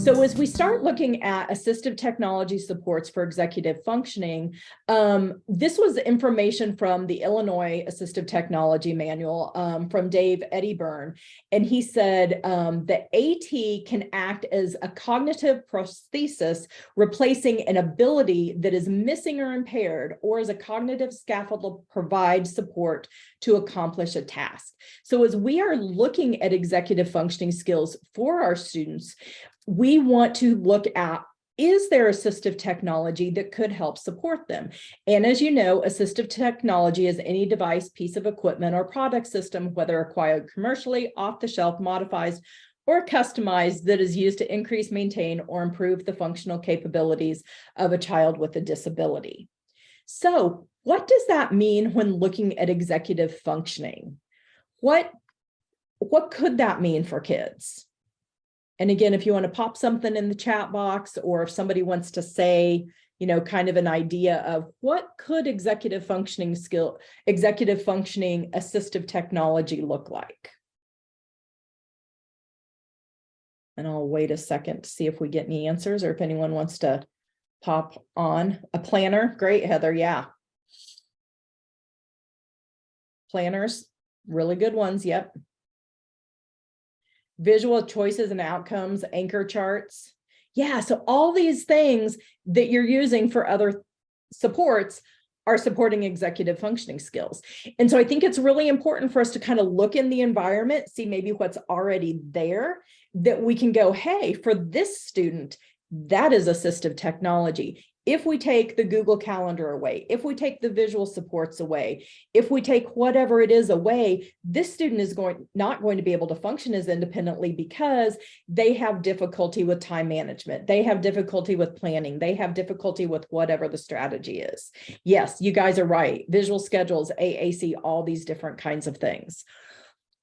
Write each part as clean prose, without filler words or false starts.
So as we start looking at assistive technology supports for executive functioning, this was information from the Illinois Assistive Technology Manual from Dave Eddyburn. And he said that AT can act as a cognitive prosthesis, replacing an ability that is missing or impaired, or as a cognitive scaffold to provide support to accomplish a task. So as we are looking at executive functioning skills for our students, we want to look at, is there assistive technology that could help support them? And as you know, assistive technology is any device, piece of equipment, or product system, whether acquired commercially, off the shelf, modified, or customized, that is used to increase, maintain, or improve the functional capabilities of a child with a disability. So what does that mean when looking at executive functioning? What could that mean for kids? And again, if you want to pop something in the chat box, or if somebody wants to say, you know, kind of an idea of what could executive functioning assistive technology look like? And I'll wait a second to see if we get any answers, or if anyone wants to pop on. A planner, great, Heather, yeah. Planners, really good ones, yep. Visual choices and outcomes, anchor charts. Yeah, so all these things that you're using for other supports are supporting executive functioning skills. And so I think it's really important for us to kind of look in the environment, see maybe what's already there, that we can go, hey, for this student, that is assistive technology. If we take the Google Calendar away, if we take the visual supports away, if we take whatever it is away, this student is not going to be able to function as independently because they have difficulty with time management. They have difficulty with planning. They have difficulty with whatever the strategy is. Yes, you guys are right. Visual schedules, AAC, all these different kinds of things.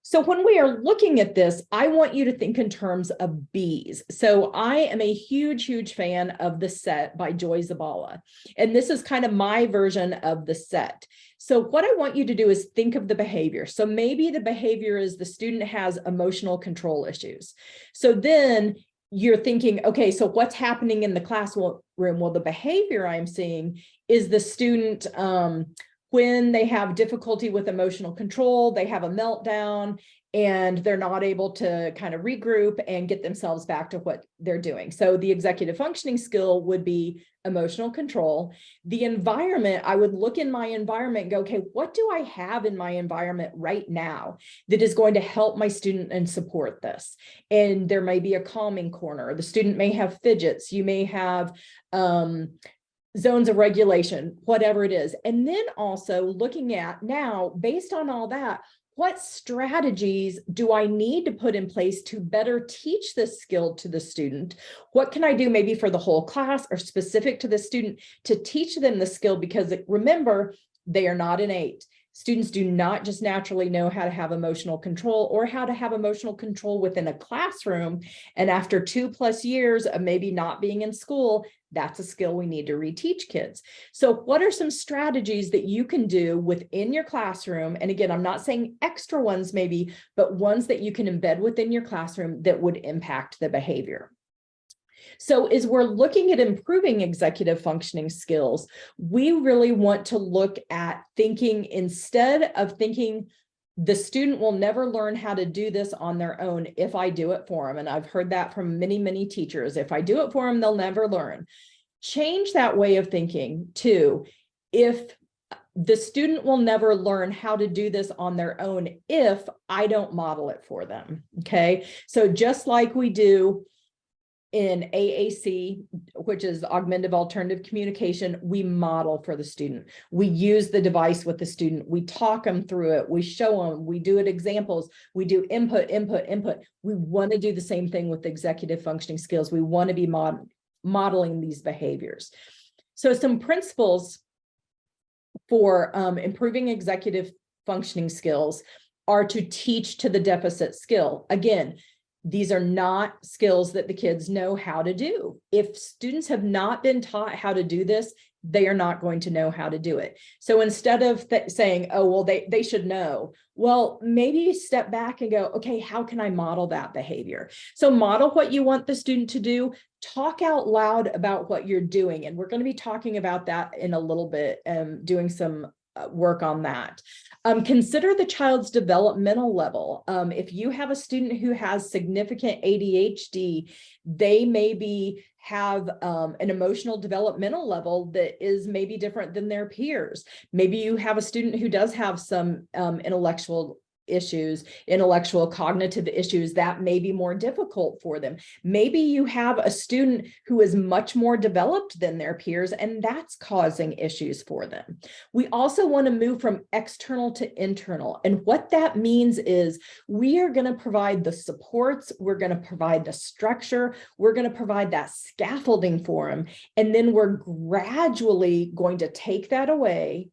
So when we are looking at this, I want you to think in terms of B's. So I am a huge, huge fan of The Set by Joy Zabala. And this is kind of my version of The Set. So what I want you to do is think of the behavior. So maybe the behavior is the student has emotional control issues. So then you're thinking, okay, so what's happening in the classroom? Well, the behavior I'm seeing is the student, when they have difficulty with emotional control, they have a meltdown and they're not able to kind of regroup and get themselves back to what they're doing. So the executive functioning skill would be emotional control. The environment, I would look in my environment and go, okay, what do I have in my environment right now that is going to help my student and support this? And there may be a calming corner. The student may have fidgets. You may have, zones of regulation, whatever it is. And then also looking at now, based on all that, what strategies do I need to put in place to better teach this skill to the student? What can I do maybe for the whole class or specific to the student to teach them the skill? Because remember, they are not innate. Students do not just naturally know how to have emotional control or how to have emotional control within a classroom. And after 2+ years of maybe not being in school, that's a skill we need to reteach kids. So what are some strategies that you can do within your classroom? And again, I'm not saying extra ones maybe, but ones that you can embed within your classroom that would impact the behavior. So as we're looking at improving executive functioning skills, we really want to look at thinking, instead of thinking the student will never learn how to do this on their own if I do it for them. And I've heard that from many, many teachers. If I do it for them, they'll never learn. Change that way of thinking to, if the student will never learn how to do this on their own if I don't model it for them. Okay, so just like we do in AAC, which is augmentative alternative communication, we model for the student. We use the device with the student. We talk them through it. We show them. We do it examples. We do input, input, input. We want to do the same thing with executive functioning skills. We want to be modeling these behaviors. So some principles for improving executive functioning skills are to teach to the deficit skill. Again, these are not skills that the kids know how to do. If students have not been taught how to do this, they are not going to know how to do it. So instead of saying, oh, well, they should know, well, maybe you step back and go, okay, how can I model that behavior? So model what you want the student to do, talk out loud about what you're doing. And we're going to be talking about that in a little bit, doing some work on that. Consider the child's developmental level. If you have a student who has significant ADHD, they maybe have an emotional developmental level that is maybe different than their peers. Maybe you have a student who does have some intellectual cognitive issues that may be more difficult for them. Maybe you have a student who is much more developed than their peers, and that's causing issues for them. We also want to move from external to internal. And what that means is we are going to provide the supports, we're going to provide the structure, we're going to provide that scaffolding for them, and then we're gradually going to take that away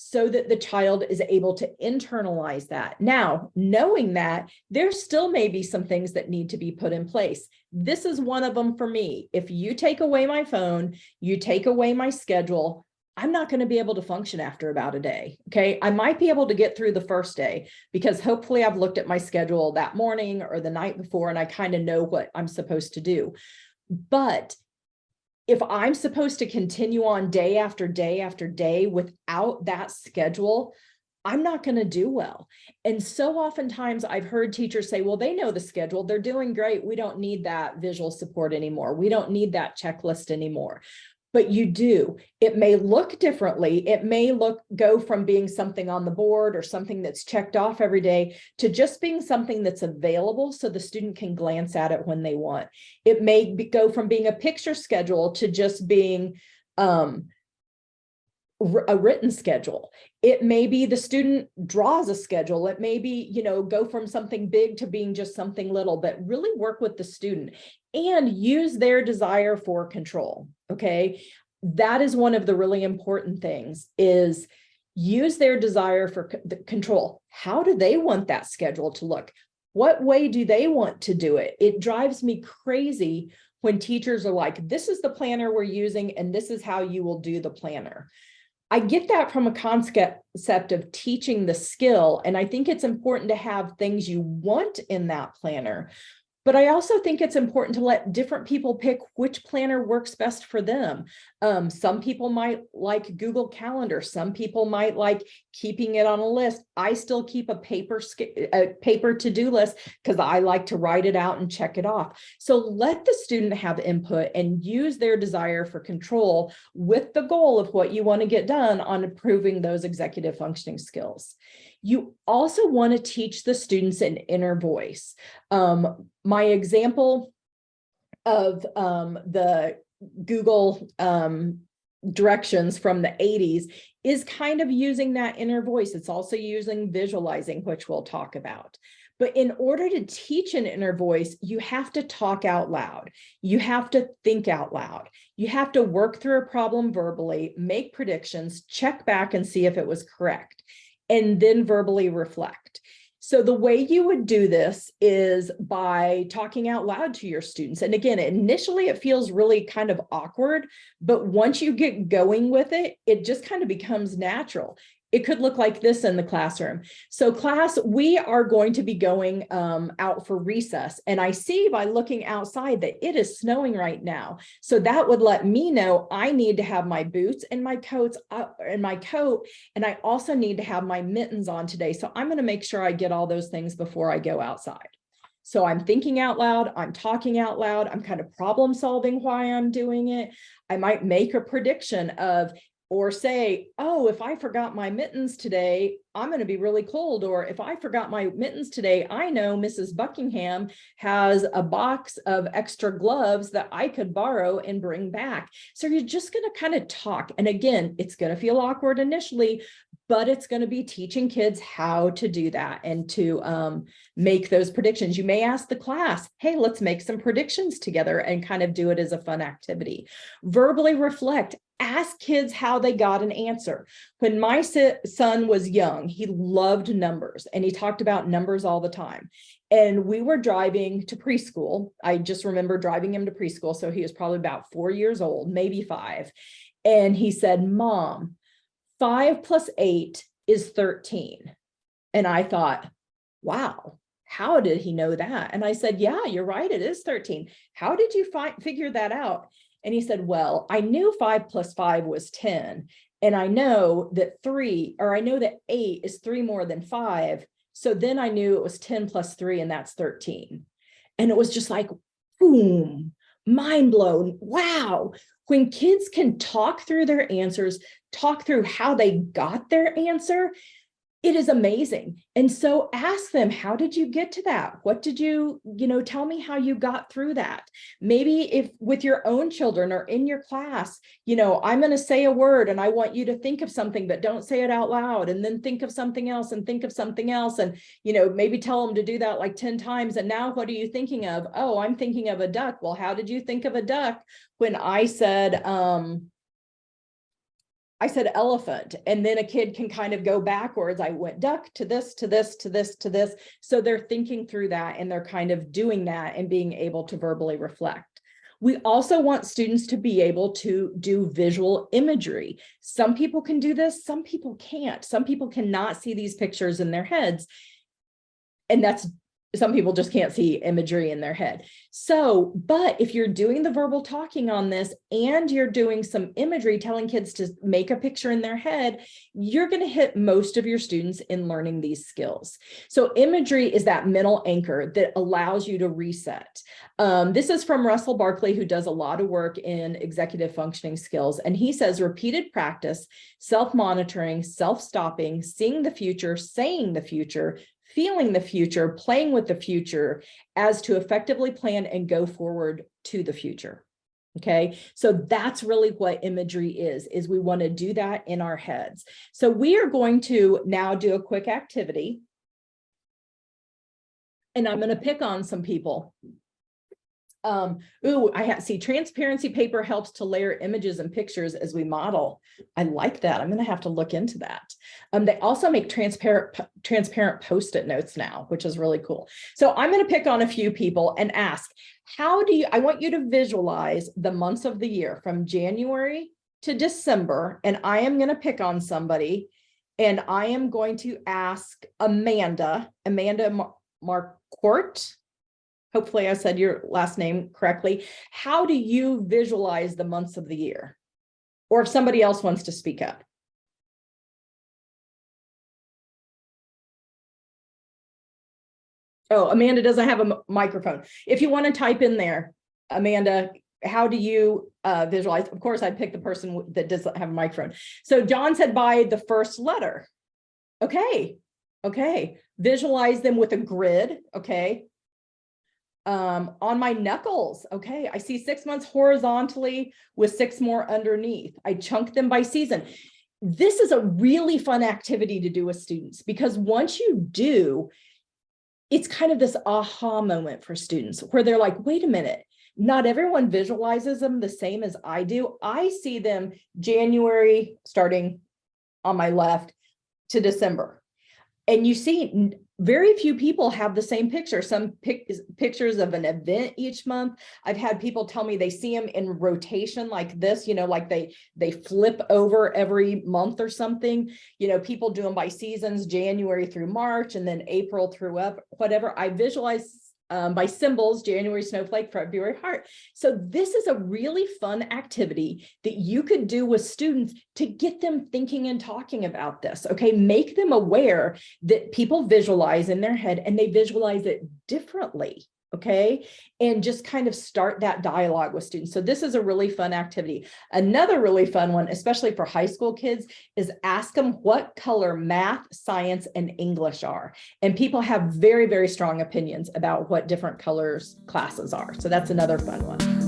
so that the child is able to internalize that. Now, knowing that, there still may be some things that need to be put in place. This is one of them for me. If you take away my phone, you take away my schedule, I'm not going to be able to function after about a day. Okay. I might be able to get through the first day because hopefully I've looked at my schedule that morning or the night before and I kind of know what I'm supposed to do. But if I'm supposed to continue on day after day after day without that schedule, I'm not going to do well. And so oftentimes I've heard teachers say, well, they know the schedule. They're doing great. We don't need that visual support anymore. We don't need that checklist anymore. But you do. It may look differently. It may go from being something on the board or something that's checked off every day to just being something that's available so the student can glance at it when they want. It may go from being a picture schedule to just being a written schedule. It may be the student draws a schedule. It may be, go from something big to being just something little, but really work with the student and use their desire for control. Okay. That is one of the really important things is use their desire for control. How do they want that schedule to look? What way do they want to do it? It drives me crazy when teachers are like, this is the planner we're using, and this is how you will do the planner. I get that from a concept of teaching the skill. And I think it's important to have things you want in that planner. But I also think it's important to let different people pick which planner works best for them. Some people might like Google Calendar. Some people might like keeping it on a list. I still keep a paper to-do list because I like to write it out and check it off. So let the student have input and use their desire for control with the goal of what you want to get done on improving those executive functioning skills. You also want to teach the students an inner voice. My example of the Google directions from the 80s is kind of using that inner voice. It's also using visualizing, which we'll talk about. But in order to teach an inner voice, you have to talk out loud. You have to think out loud. You have to work through a problem verbally, make predictions, check back and see if it was correct, and then verbally reflect. So the way you would do this is by talking out loud to your students. And again, initially it feels really kind of awkward, but once you get going with it, it just kind of becomes natural. It could look like this in the classroom. So class, we are going to be going out for recess. And I see by looking outside that it is snowing right now. So that would let me know I need to have my boots and my coats and my coat. And I also need to have my mittens on today. So I'm going to make sure I get all those things before I go outside. So I'm thinking out loud, I'm talking out loud, I'm kind of problem solving why I'm doing it. I might make a prediction of, or say, oh, if I forgot my mittens today, I'm going to be really cold. Or if I forgot my mittens today, I know Mrs. Buckingham has a box of extra gloves that I could borrow and bring back. So you're just going to kind of talk. And again, it's going to feel awkward initially, but it's going to be teaching kids how to do that and to make those predictions. You may ask the class, hey, let's make some predictions together and kind of do it as a fun activity. Verbally reflect. Ask kids how they got an answer. When my son was young, he loved numbers and he talked about numbers all the time. And we were driving to preschool. I just remember driving him to preschool. So he was probably about 4 years old, maybe 5. And he said, Mom, 5 plus 8 is 13. And I thought, wow, how did he know that? And I said, yeah, you're right, it is 13. How did you figure that out? And he said, well, I knew 5 plus 5 was 10. And I know that 8 is 3 more than 5. So then I knew it was 10 plus 3, and that's 13. And it was just like, boom, mind blown. Wow. When kids can talk through their answers, talk through how they got their answer, it is amazing. And so ask them, how did you get to that? What did you tell me how you got through that? Maybe if with your own children or in your class, I'm going to say a word and I want you to think of something, but don't say it out loud, and then think of something else and think of something else. And, maybe tell them to do that like 10 times. And now what are you thinking of? Oh, I'm thinking of a duck. Well, how did you think of a duck when I said elephant? And then a kid can kind of go backwards. I went duck to this, to this, to this, to this. So they're thinking through that, and they're kind of doing that and being able to verbally reflect. We also want students to be able to do visual imagery. Some people can do this, some people can't. Some people cannot see these pictures in their heads. And some people just can't see imagery in their head. So, but if you're doing the verbal talking on this and you're doing some imagery, telling kids to make a picture in their head, you're going to hit most of your students in learning these skills. So imagery is that mental anchor that allows you to reset. This is from Russell Barkley, who does a lot of work in executive functioning skills. And he says repeated practice, self-monitoring, self-stopping, seeing the future, saying the future, feeling the future, playing with the future as to effectively plan and go forward to the future. Okay, so that's really what imagery is we want to do that in our heads. So we are going to now do a quick activity. And I'm going to pick on some people. See, transparency paper helps to layer images and pictures as we model. I like that. I'm going to have to look into that. They also make transparent Post-it notes now, which is really cool. So I'm going to pick on a few people and ask, I want you to visualize the months of the year from January to December. And I am going to pick on somebody, and I am going to ask Amanda Marquardt. Hopefully I said your last name correctly. How do you visualize the months of the year? Or if somebody else wants to speak up. Oh, Amanda doesn't have a microphone. If you want to type in there, Amanda, how do you visualize? Of course, I'd pick the person that doesn't have a microphone. So John said by the first letter. Okay. Visualize them with a grid. Okay. On my knuckles. Okay, I see 6 months horizontally with 6 more underneath. I chunk them by season. This is a really fun activity to do with students, because once you do, it's kind of this aha moment for students where they're like, wait a minute, not everyone visualizes them the same as I do. I see them January, starting on my left, to December. And you see, very few people have the same picture. Some pictures of an event each month. I've had people tell me they see them in rotation like this, like they flip over every month or something. People do them by seasons, January through March, and then April through up, whatever. I visualize by symbols, January snowflake, February heart. So this is a really fun activity that you could do with students to get them thinking and talking about this. Okay, make them aware that people visualize in their head and they visualize it differently. Okay, and just kind of start that dialogue with students. So this is a really fun activity. Another really fun one, especially for high school kids, is ask them what color math, science, and English are. And people have very, very strong opinions about what different colors classes are. So that's another fun one.